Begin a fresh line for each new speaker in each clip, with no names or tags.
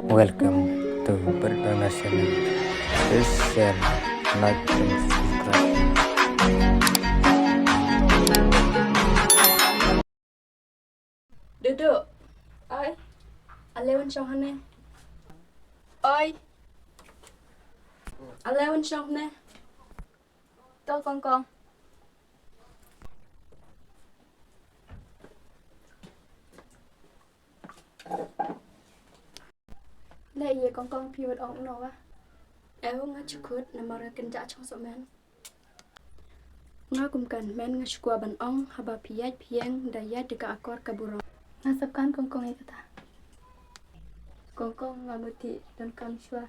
Welcome to Berdana Channel. Please share, like, and subscribe.
Duduk. Oi. Alewan trong hane. Oi. Alewan trong nè. Tôi con. Lệ gì con phi vật ổng nào á. Eo ngã chụp khớt nằm mà ra kinh trả trong sọ men. Ngã cùng cần men ngã chụp qua bàn ong haba piyaj piang daya dekat akor kaburong. Nasabkan kong itu ta. Kong ngamuti dan kang shua.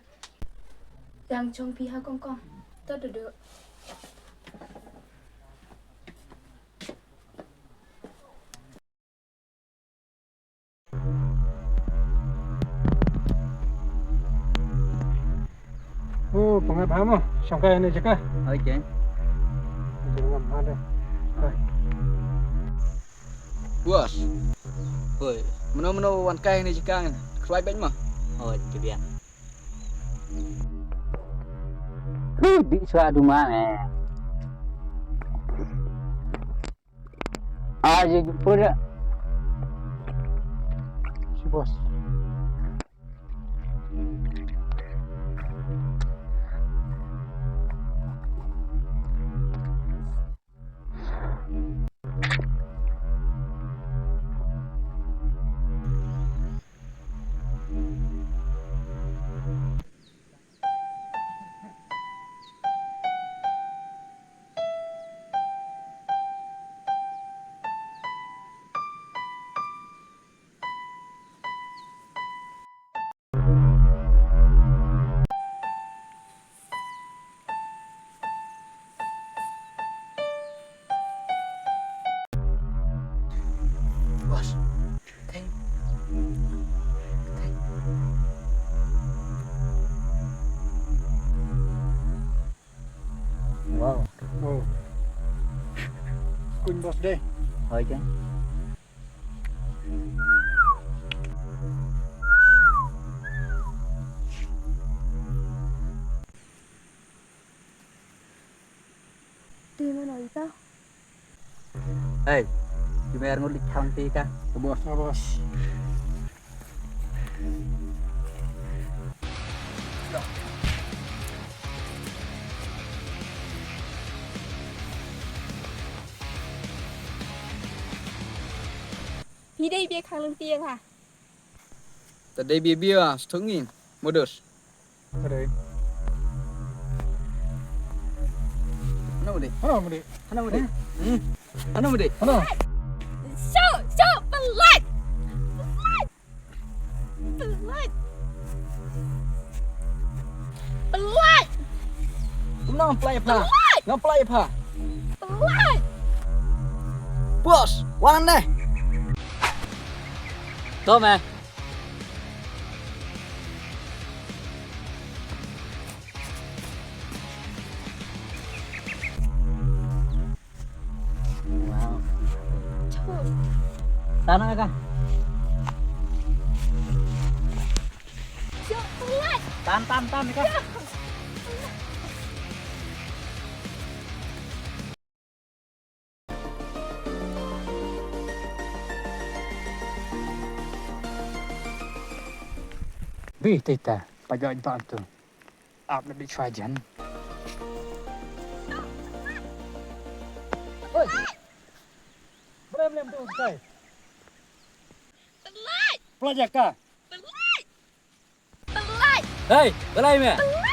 Yang trong pihak kong. Tôi duduk.
Oh, pengabham mo. Siyang kaya na ka.
Okay.
Jangan ada.
Bos. Oi, meno wan kai ni jikang. Keluai banyak mah. Oh, itu dia. Di suatu mana? Aja pura.
Si bos.
Bos. Teng. Wow.
Oh. Kun bos deh.
Okay.
Đi mà nói sao?
Hey, cuma ngulik county kah?
Bos, bos.
Đi đây bia khang lưng tiêng hả?
Tadi bia setengah modus.
Ada.
Mana boleh?
Ano mo di?
Mana boleh? Mana boleh?
Ano?
So, pelat! Pelat!
Kamu play apa? Ngam play apa?
Pelat!
Bos, wan deh. Tuh meh. Wow. Tanah kah?
Pelat!
Tan kah?
Bi tita, pajak jepang tu. Ap lebih fajan. Oi. Berem tu kai.
Pelat!
Pelajak ka.
Pelat! Pelat!
Hey, belai meh.
Pelat!